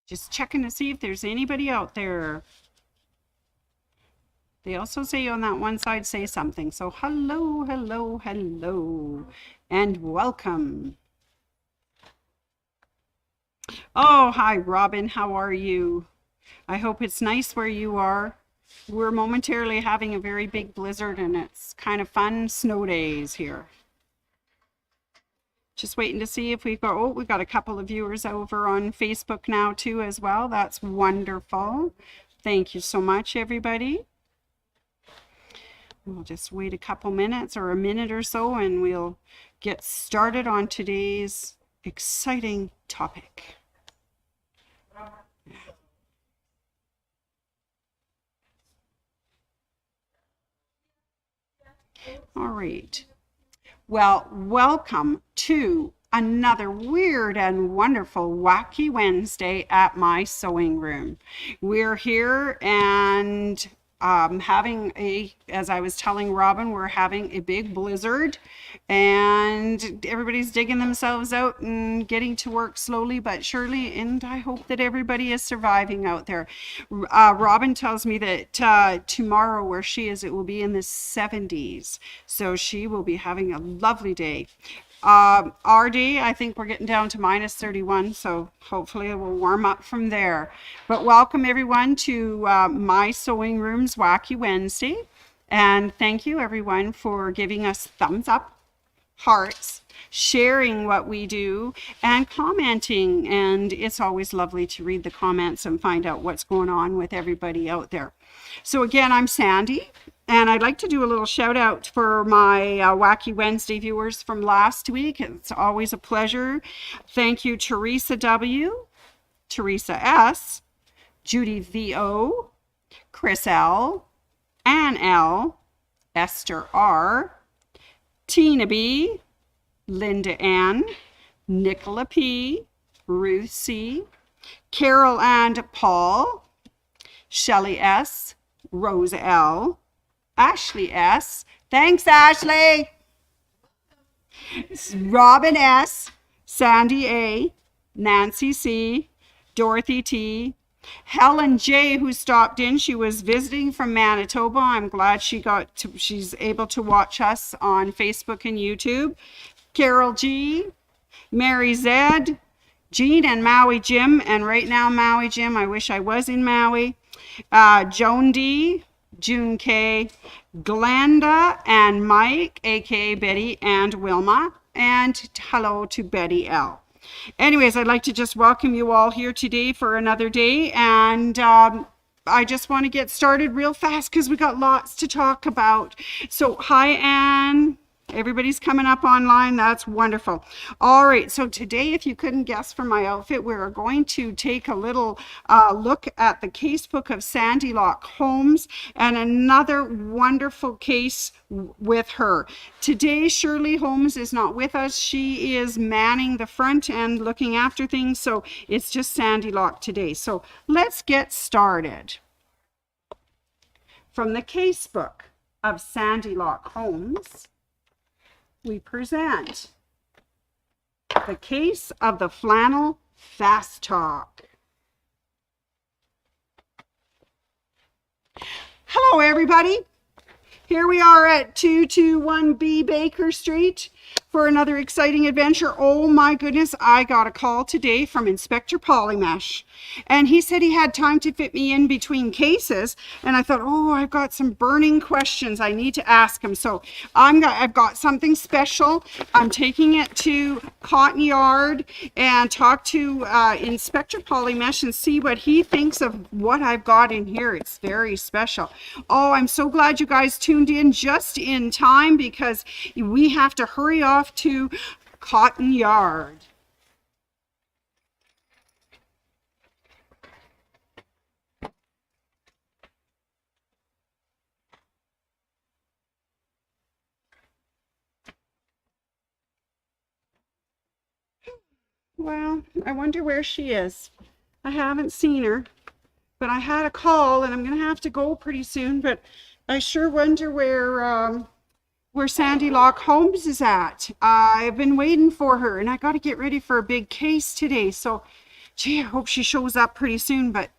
Just checking to see if there's anybody out there. They also say on that one side, say something. So hello, hello, hello, and welcome. Oh, hi, Robin. How are you? I hope it's nice where you are. We're momentarily having a very big blizzard and it's kind of fun snow days here. Just waiting to see if we've got, oh, we've got a couple of viewers over on Facebook now too as well. That's wonderful. Thank you so much, everybody. We'll just wait a couple minutes or a minute or so and we'll get started on today's exciting topic. All right. Well, welcome to another weird and wonderful wacky Wednesday at my sewing room. We're here and as I was telling Robin, we're having a big blizzard and everybody's digging themselves out and getting to work slowly but surely, and I hope that everybody is surviving out there. Robin tells me that tomorrow where she is, it will be in the 70s, so she will be having a lovely day. Our day, I think we're getting down to minus 31, so hopefully it will warm up from there. But welcome everyone to my sewing room's Wacky Wednesday, and thank you everyone for giving us thumbs up, hearts, sharing what we do, and commenting. And it's always lovely to read the comments and find out what's going on with everybody out there. So again, I'm Sandy. And I'd like to do a little shout out for my Wacky Wednesday viewers from last week. It's always a pleasure. Thank you, Teresa W., Teresa S., Judy V.O., Chris L., Ann L., Esther R., Tina B., Linda Ann, Nicola P., Ruth C., Carol and Paul, Shelley S., Rose L., Ashley S. Thanks, Ashley. Robin S. Sandy A. Nancy C. Dorothy T. Helen J., who stopped in. She was visiting from Manitoba. I'm glad she's able to watch us on Facebook and YouTube. Carol G. Mary Z. Jean and Maui Jim. And right now, Maui Jim, I wish I was in Maui. Joan D., June K., Glenda and Mike, aka Betty and Wilma, and hello to Betty L. Anyways, I'd like to just welcome you all here today for another day, and I just want to get started real fast because we got lots to talk about. So hi, Anne. Everybody's coming up online. That's wonderful. All right. So today, if you couldn't guess from my outfit, we're going to take a little look at the casebook of Sandy Lock Holmes and another wonderful case with her. Today, Shirley Holmes is not with us. She is manning the front and looking after things. So it's just Sandy Lock today. So let's get started. From the casebook of Sandy Lock Holmes, we present the case of the Flannel Fast Talk. Hello, everybody. Here we are at 221B Baker Street for another exciting adventure. Oh my goodness, I got a call today from Inspector Polymesh, and he said he had time to fit me in between cases, and I thought, oh, I've got some burning questions I need to ask him. So I've got something special. I'm taking it to Cotton Yard and talk to Inspector Polymesh and see what he thinks of what I've got in here. It's very special. Oh, I'm so glad you guys tuned in just in time because we have to hurry off to Cotton Yard. Well, I wonder where she is. I haven't seen her, but I had a call and I'm going to have to go pretty soon, but I sure wonder where Sandy Lock Holmes is at. I've been waiting for her and I got to get ready for a big case today. So Gee, I hope she shows up pretty soon. But,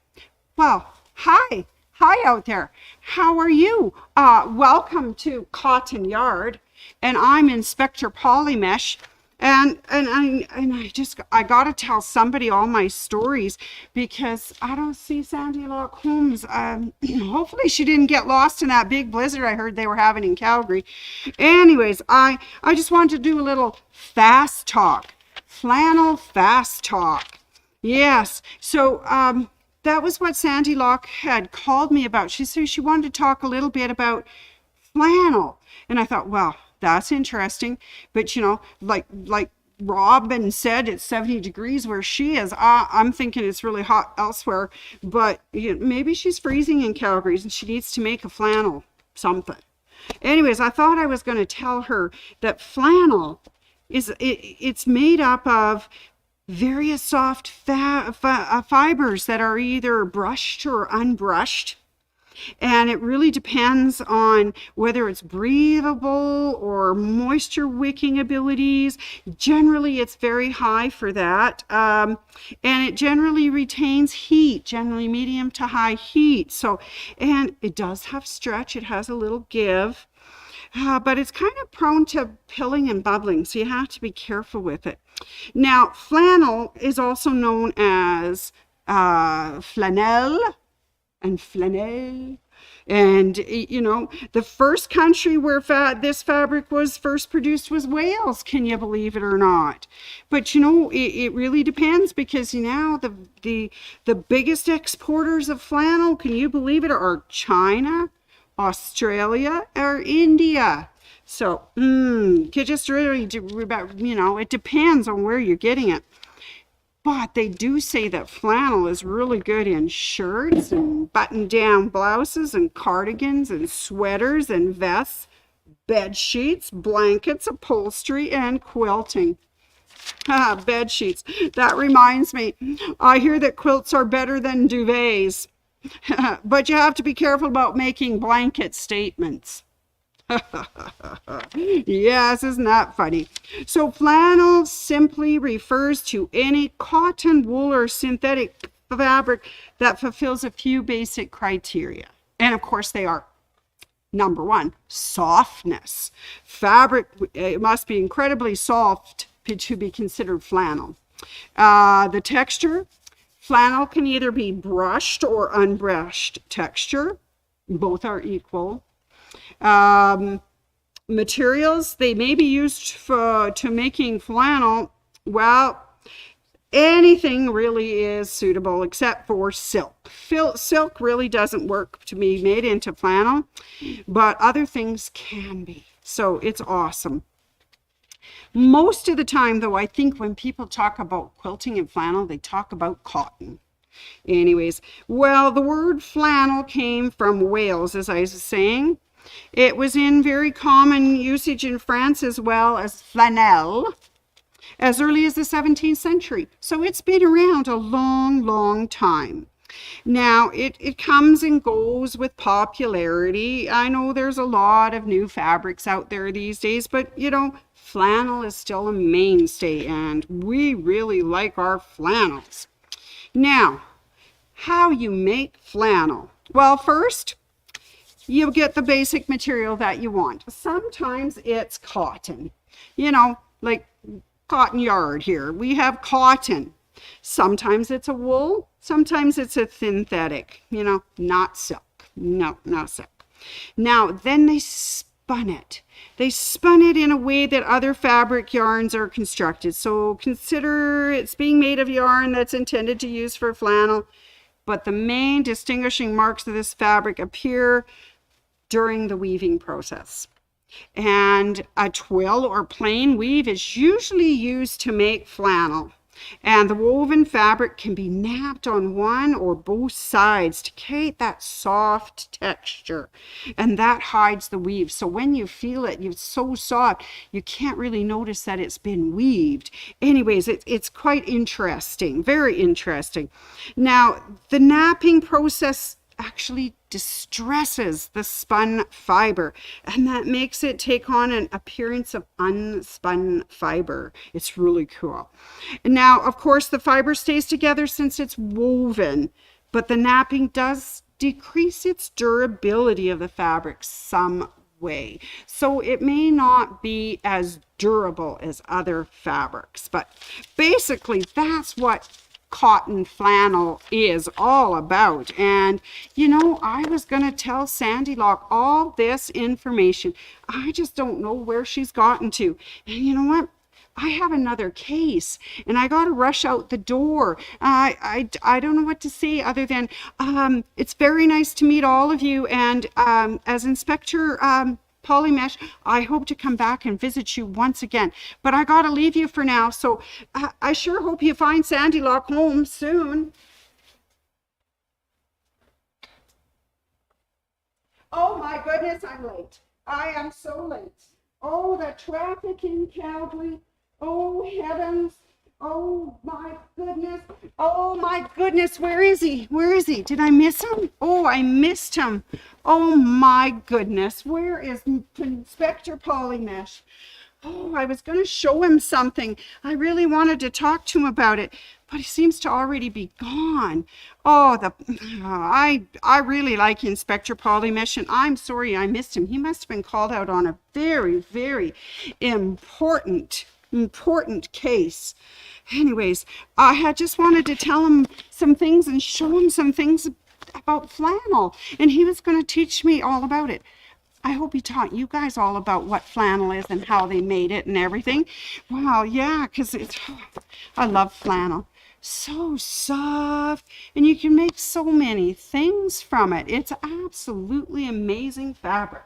well, hi. Hi out there. How are you? Welcome to Cotton Yard. And I'm Inspector Polymesh. And I gotta tell somebody all my stories because I don't see Sandy Lock Holmes. Hopefully she didn't get lost in that big blizzard I heard they were having in Calgary. Anyways, I just wanted to do a little fast talk. Flannel fast talk. Yes. So that was what Sandy Lock had called me about. She said she wanted to talk a little bit about flannel. And I thought, well, that's interesting. But, you know, like Robin said, it's 70 degrees where she is. I'm thinking it's really hot elsewhere. But maybe she's freezing in Calgary and she needs to make a flannel something. Anyways, I thought I was going to tell her that flannel it's made up of various soft fibers that are either brushed or unbrushed. And it really depends on whether it's breathable or moisture wicking abilities. Generally, it's very high for that. And it generally retains heat, generally medium to high heat. So, and it does have stretch. It has a little give. But it's kind of prone to pilling and bubbling, so you have to be careful with it. Now, flannel is also known as flannel and flannel. And, you know, the first country where this fabric was first produced was Wales. Can you believe it or not? But, you know, it really depends because, you know, the biggest exporters of flannel, can you believe it, are China, Australia, or India. So, just really, you know, it depends on where you're getting it. But they do say that flannel is really good in shirts and button-down blouses and cardigans and sweaters and vests, bed sheets, blankets, upholstery, and quilting. Bed sheets. That reminds me, I hear that quilts are better than duvets. But you have to be careful about making blanket statements. Yes, isn't that funny? So flannel simply refers to any cotton, wool, or synthetic fabric that fulfills a few basic criteria. And of course they are: number one, softness. Fabric, it must be incredibly soft to be considered flannel. The texture, flannel can either be brushed or unbrushed texture. Both are equal. Materials, they may be used to making flannel. Well, anything really is suitable except for silk. Silk really doesn't work to be made into flannel, but other things can be. So it's awesome. Most of the time, though, I think when people talk about quilting and flannel, they talk about cotton. Anyways, well, the word flannel came from Wales, as I was saying. It was in very common usage in France as well as flannel as early as the 17th century. So it's been around a long, long time. Now, it comes and goes with popularity. I know there's a lot of new fabrics out there these days, but, you know, flannel is still a mainstay, and we really like our flannels. Now, how you make flannel? Well, first, you get the basic material that you want. Sometimes it's cotton, you know, like Cotton Yard here. We have cotton. Sometimes it's a wool. Sometimes it's a synthetic, you know, not silk. No, not silk. Now, then they spun it. They spun it in a way that other fabric yarns are constructed. So consider it's being made of yarn that's intended to use for flannel. But the main distinguishing marks of this fabric appear during the weaving process. And a twill or plain weave is usually used to make flannel. And the woven fabric can be napped on one or both sides to create that soft texture. And that hides the weave. So when you feel it, it's so soft, you can't really notice that it's been weaved. Anyways, it's quite interesting, very interesting. Now, the napping process actually distresses the spun fiber, and that makes it take on an appearance of unspun fiber. It's really cool. And now, of course, the fiber stays together since it's woven, but the napping does decrease its durability of the fabric some way. So it may not be as durable as other fabrics, but basically that's what cotton flannel is all about. And you know, I was going to tell Sandy Lock all this information. I just don't know where she's gotten to. And you know what? I have another case and I got to rush out the door. I don't know what to say other than it's very nice to meet all of you. And as Inspector Polymesh, I hope to come back and visit you once again. But I got to leave you for now. So I sure hope you find Sandy Lock home soon. Oh my goodness, I'm late. I am so late. Oh, the traffic in Calgary. Oh, heavens. Oh, my goodness. Oh, my goodness. Where is he? Where is he? Did I miss him? Oh, I missed him. Oh, my goodness. Where is Inspector Polymesh? Oh, I was going to show him something. I really wanted to talk to him about it, but he seems to already be gone. Oh, I really like Inspector Polymesh, and I'm sorry I missed him. He must have been called out on a very, very important case. Anyways, I had just wanted to tell him some things and show him some things about flannel, and he was going to teach me all about it. I hope he taught you guys all about what flannel is and how they made it and everything. Wow, yeah, because I love flannel. So soft, and you can make so many things from it. It's absolutely amazing fabric.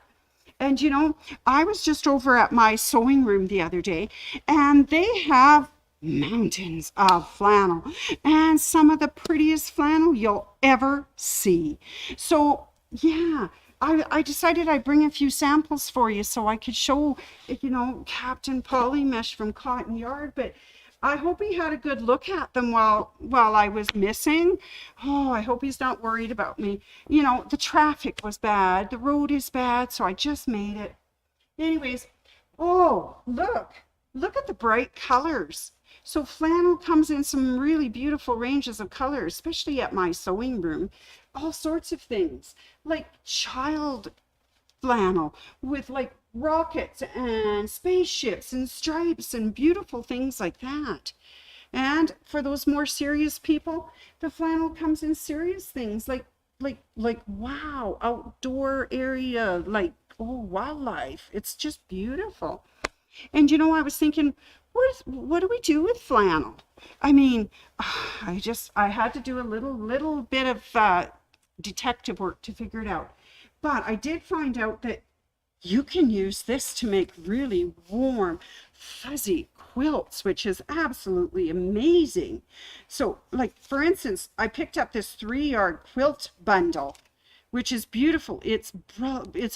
And you know, I was just over at my sewing room the other day, and they have mountains of flannel and some of the prettiest flannel you'll ever see. So yeah, I decided I'd bring a few samples for you so I could show, you know, Captain Polymesh from Cotton Yard, but I hope he had a good look at them while I was missing. Oh, I hope he's not worried about me. You know, the traffic was bad. The road is bad, so I just made it. Anyways, oh, look at the bright colors. So flannel comes in some really beautiful ranges of colors, especially at my sewing room. All sorts of things, like child flannel with like rockets and spaceships and stripes and beautiful things like that. And for those more serious people, the flannel comes in serious things like wow, outdoor area, like oh, wildlife. It's just beautiful. And you know, I was thinking, what do we do with flannel? I mean, I had to do a little bit of detective work to figure it out. But I did find out that you can use this to make really warm, fuzzy quilts, which is absolutely amazing. So, like, for instance, I picked up this 3-yard quilt bundle, which is beautiful. It's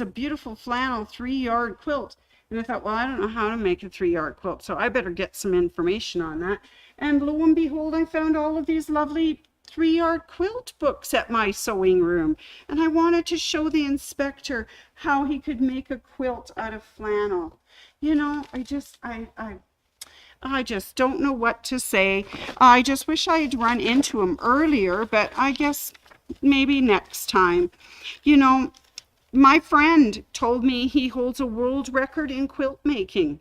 a beautiful flannel 3-yard quilt. And I thought, well, I don't know how to make a 3-yard quilt, so I better get some information on that. And lo and behold, I found all of these lovely 3-yard quilt books at my sewing room, and I wanted to show the inspector how he could make a quilt out of flannel. You know, I just don't know what to say. I just wish I had run into him earlier, but I guess maybe next time. You know, my friend told me he holds a world record in quilt making,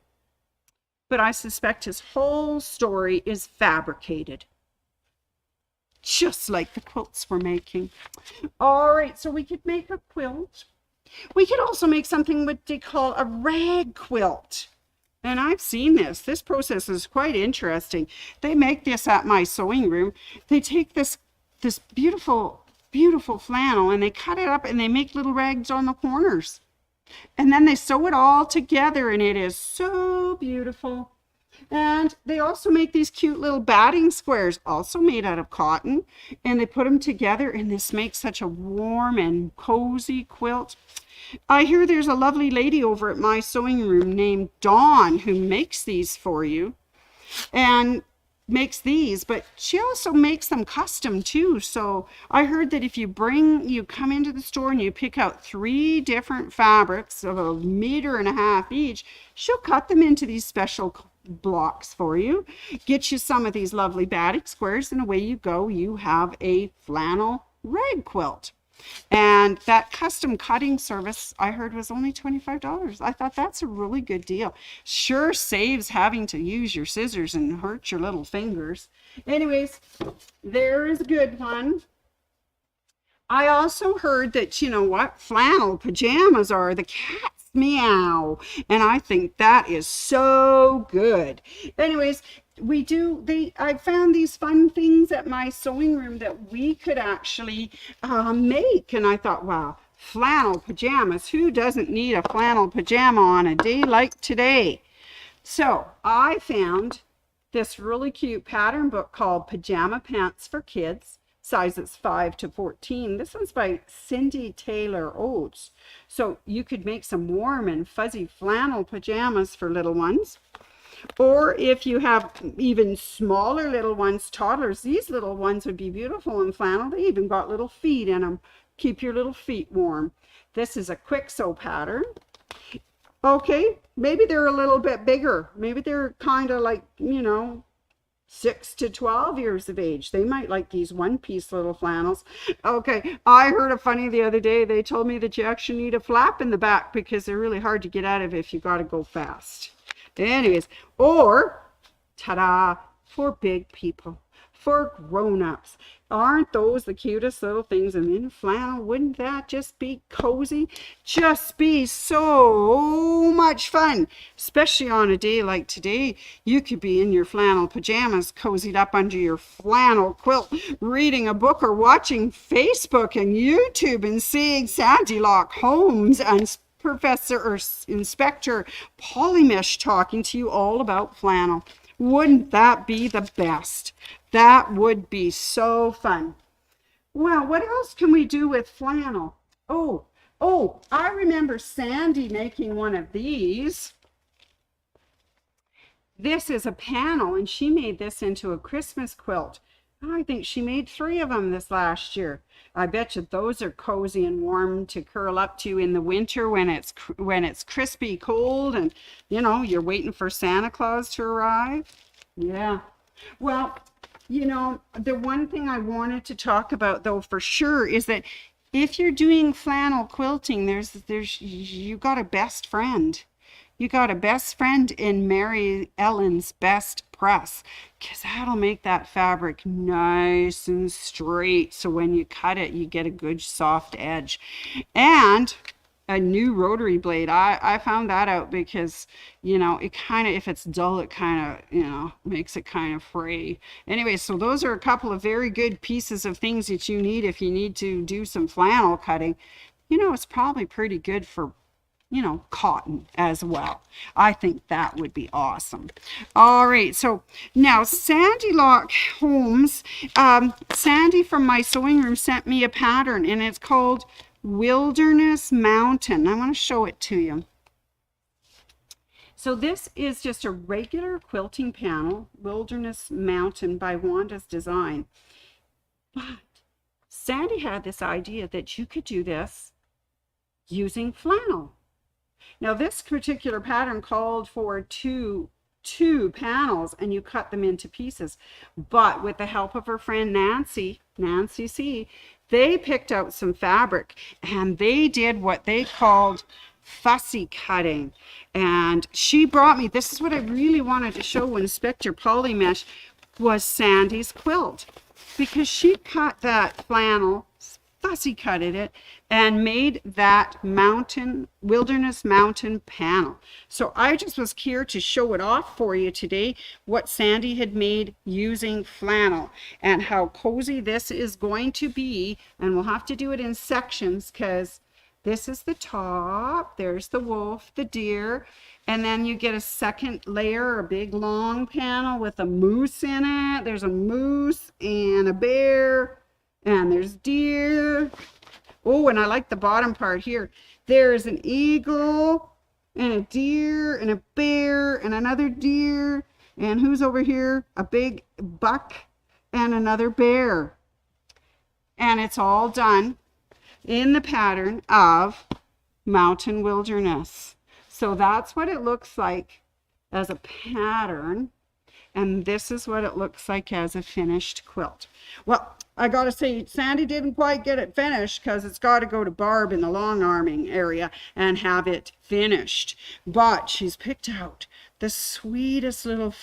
but I suspect his whole story is fabricated, just like the quilts we're making. All right, so we could make a quilt. We could also make something what they call a rag quilt. And I've seen this. This process is quite interesting. They make this at my sewing room. They take this beautiful flannel and they cut it up and they make little rags on the corners. And then they sew it all together and it is so beautiful. And they also make these cute little batting squares, also made out of cotton, and they put them together, and this makes such a warm and cozy quilt. I hear there's a lovely lady over at my sewing room named Dawn who makes these for you. And makes these, but she also makes them custom too. So I heard that if you come into the store and you pick out 3 different fabrics of 1.5 meters each, she'll cut them into these special blocks for you, get you some of these lovely batik squares, and away you go. You have a flannel rag quilt. And that custom cutting service I heard was only $25. I thought that's a really good deal. Sure saves having to use your scissors and hurt your little fingers. Anyways, there is a good one. I also heard that, you know what, flannel pajamas are the cat's meow. And I think that is so good. Anyways, I found these fun things at my sewing room that we could actually make. And I thought, wow, flannel pajamas. Who doesn't need a flannel pajama on a day like today? So I found this really cute pattern book called Pajama Pants for Kids, sizes 5 to 14. This one's by Cindy Taylor Oates. So you could make some warm and fuzzy flannel pajamas for little ones. Or if you have even smaller little ones, toddlers, these little ones would be beautiful in flannel. They even got little feet in them. Keep your little feet warm. This is a Kwik Sew pattern. Okay, maybe they're a little bit bigger. Maybe they're kind of like, 6 to 12 years of age. They might like these one-piece little flannels. Okay, I heard a funny the other day. They told me that you actually need a flap in the back because they're really hard to get out of if you got to go fast. Anyways, or, ta-da, for big people, for grown-ups. Aren't those the cutest little things? And in flannel, wouldn't that just be cozy? Just be so much fun, especially on a day like today. You could be in your flannel pajamas, cozied up under your flannel quilt, reading a book or watching Facebook and YouTube and seeing Sandy Lock Holmes and Professor or Inspector Polymesh talking to you all about flannel. Wouldn't that be the best? That would be so fun. Well, what else can we do with flannel? Oh, I remember Sandy making one of these. This is a panel, and she made this into a Christmas quilt. I think she made 3 of them this last year. I bet you those are cozy and warm to curl up to in the winter when it's crispy cold and, you're waiting for Santa Claus to arrive. Yeah. Well, the one thing I wanted to talk about, though, for sure, is that if you're doing flannel quilting, you got a best friend. You got a best friend in Mary Ellen's Best Press, because that'll make that fabric nice and straight. So when you cut it, you get a good soft edge. And a new rotary blade. I found that out because, it kind of, if it's dull, it kind of, makes it kind of fray. Anyway, so those are a couple of very good pieces of things that you need if you need to do some flannel cutting. It's probably pretty good for cotton as well. I think that would be awesome. All right, so now Sandy Lock Holmes, Sandy from my sewing room sent me a pattern, and it's called Wilderness Mountain. I want to show it to you. So this is just a regular quilting panel, Wilderness Mountain by Wanda's Design. But Sandy had this idea that you could do this using flannel. Now this particular pattern called for two panels, and you cut them into pieces. But with the help of her friend Nancy C., they picked out some fabric and they did what they called fussy cutting. And she brought me, this is what I really wanted to show Inspector Polymesh, was Sandy's quilt, because she cut that flannel, fussy cutted it, and made that wilderness mountain panel. So I just was here to show it off for you today, what Sandy had made using flannel and how cozy this is going to be. And we'll have to do it in sections, because this is the top, there's the wolf, the deer, and then you get a second layer, a big long panel with a moose in it. There's a moose and a bear, and there's deer. Oh, and I like the bottom part here. There's an eagle and a deer and a bear and another deer. And who's over here? A big buck and another bear. And it's all done in the pattern of mountain wilderness. So that's what it looks like as a pattern. And this is what it looks like as a finished quilt. Well, I gotta say, Sandy didn't quite get it finished because it's got to go to Barb in the long arming area and have it finished. But she's picked out the sweetest little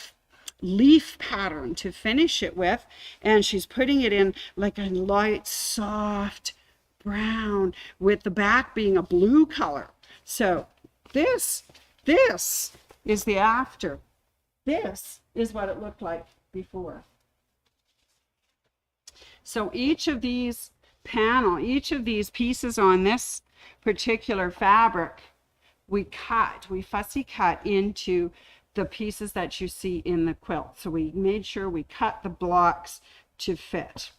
leaf pattern to finish it with, and she's putting it in like a light, soft brown with the back being a blue color. So this is the after. This is what it looked like before. So each of these pieces on this particular fabric, we fussy cut into the pieces that you see in the quilt. So we made sure we cut the blocks to fit.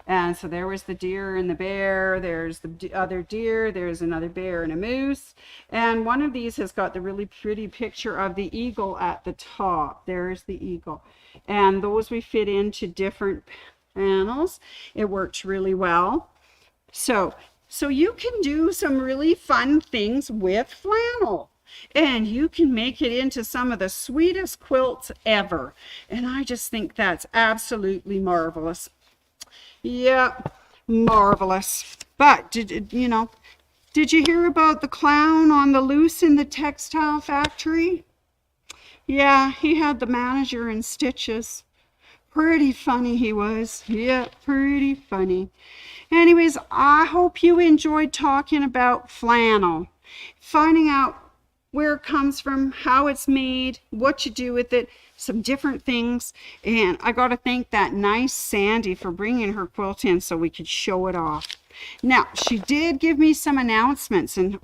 And so there was the deer and the bear, there's the other deer, there's another bear and a moose. And one of these has got the really pretty picture of the eagle at the top. There's the eagle. And those we fit into different panels. It works really well. So you can do some really fun things with flannel. And you can make it into some of the sweetest quilts ever. And I just think that's absolutely marvelous. Yeah, marvelous. But did you hear about the clown on the loose in the textile factory? Yeah, he had the manager in stitches. Pretty funny he was. Yeah, pretty funny. Anyways, I hope you enjoyed talking about flannel, finding out where it comes from, how it's made, what you do with it, some different things. And I got to thank that nice Sandy for bringing her quilt in so we could show it off. Now, she did give me some announcements, and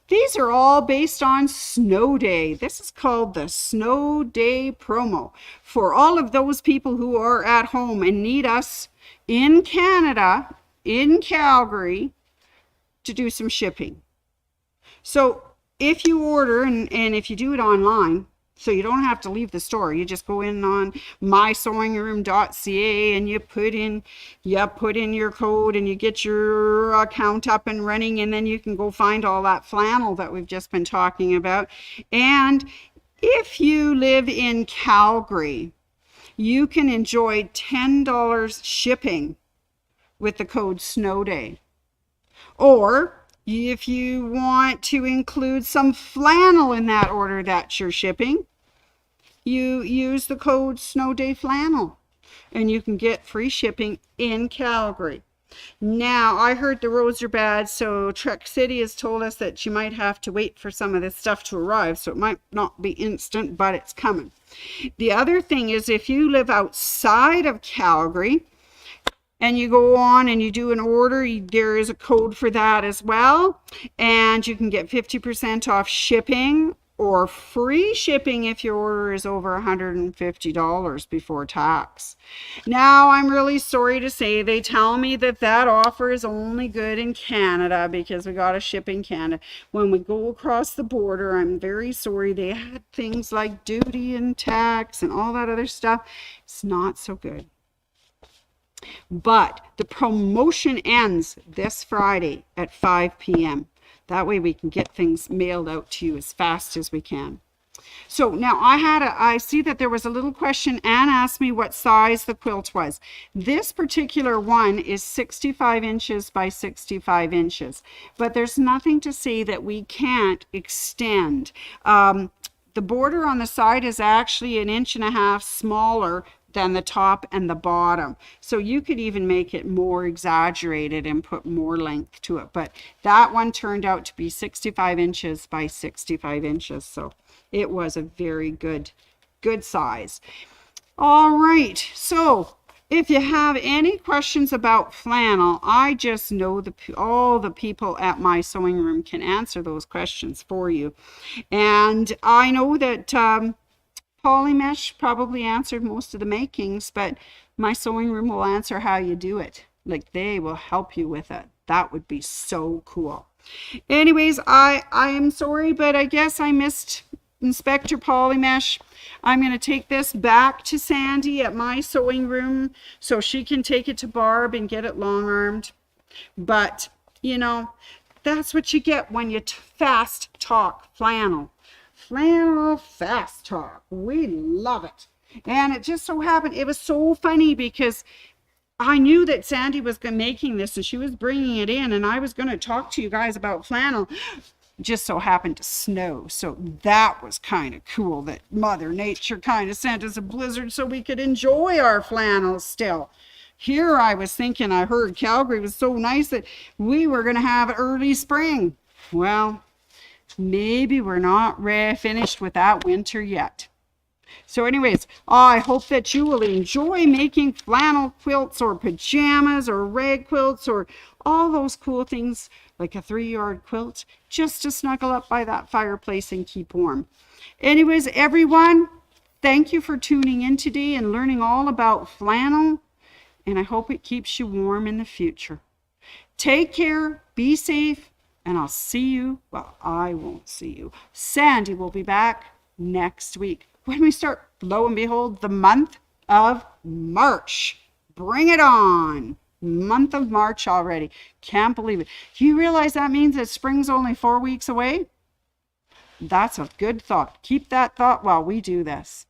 these are all based on Snow Day. This is called the Snow Day promo for all of those people who are at home and need us in Canada, in Calgary, to do some shipping. So if you order, and if you do it online, so you don't have to leave the store, you just go in on mysewingroom.ca and you put in your code and you get your account up and running, and then you can go find all that flannel that we've just been talking about. And if you live in Calgary, you can enjoy $10 shipping with the code SNOWDAY. Or if you want to include some flannel in that order that you're shipping, you use the code SNOWDAYFLANNEL and you can get free shipping in Calgary. Now, I heard the roads are bad, so Trek City has told us that you might have to wait for some of this stuff to arrive, so it might not be instant, but it's coming. The other thing is, if you live outside of Calgary and you go on and you do an order, there is a code for that as well, and you can get 50% off shipping or free shipping if your order is over $150 before tax. Now, I'm really sorry to say, they tell me that offer is only good in Canada because we got to ship in Canada. When we go across the border, I'm very sorry, they had things like duty and tax and all that other stuff. It's not so good. But the promotion ends this Friday at 5 p.m. That way we can get things mailed out to you as fast as we can. So now I see that there was a little question. Anne asked me what size the quilt was. This particular one is 65 inches by 65 inches, but there's nothing to say that we can't extend. The border on the side is actually 1.5 inches smaller than the top and the bottom. So you could even make it more exaggerated and put more length to it. But that one turned out to be 65 inches by 65 inches. So it was a very good size. All right. So if you have any questions about flannel, I just know all the people at my sewing room can answer those questions for you. And I know that Polymesh probably answered most of the makings, but my sewing room will answer how you do it. Like, they will help you with it. That would be so cool. Anyways, I am sorry, but I guess I missed Inspector Polymesh. I'm going to take this back to Sandy at my sewing room so she can take it to Barb and get it long-armed. But, you know, that's what you get when you fast talk flannel. Flannel fast talk. We love it. And it just so happened, it was so funny because I knew that Sandy was making this and she was bringing it in, and I was going to talk to you guys about flannel. Just so happened to snow, so that was kind of cool that Mother Nature kind of sent us a blizzard so we could enjoy our flannels still. Here I was thinking, I heard Calgary was so nice that we were going to have early spring. Well, maybe we're not finished with that winter yet. So anyways, I hope that you will enjoy making flannel quilts or pajamas or rag quilts or all those cool things like a 3-yard quilt just to snuggle up by that fireplace and keep warm. Anyways, everyone, thank you for tuning in today and learning all about flannel, and I hope it keeps you warm in the future. Take care, be safe, and I'll see you. Well, I won't see you. Sandy will be back next week when we start, lo and behold, the month of March. Bring it on. Month of March already. Can't believe it. Do you realize that means that spring's only 4 weeks away? That's a good thought. Keep that thought while we do this.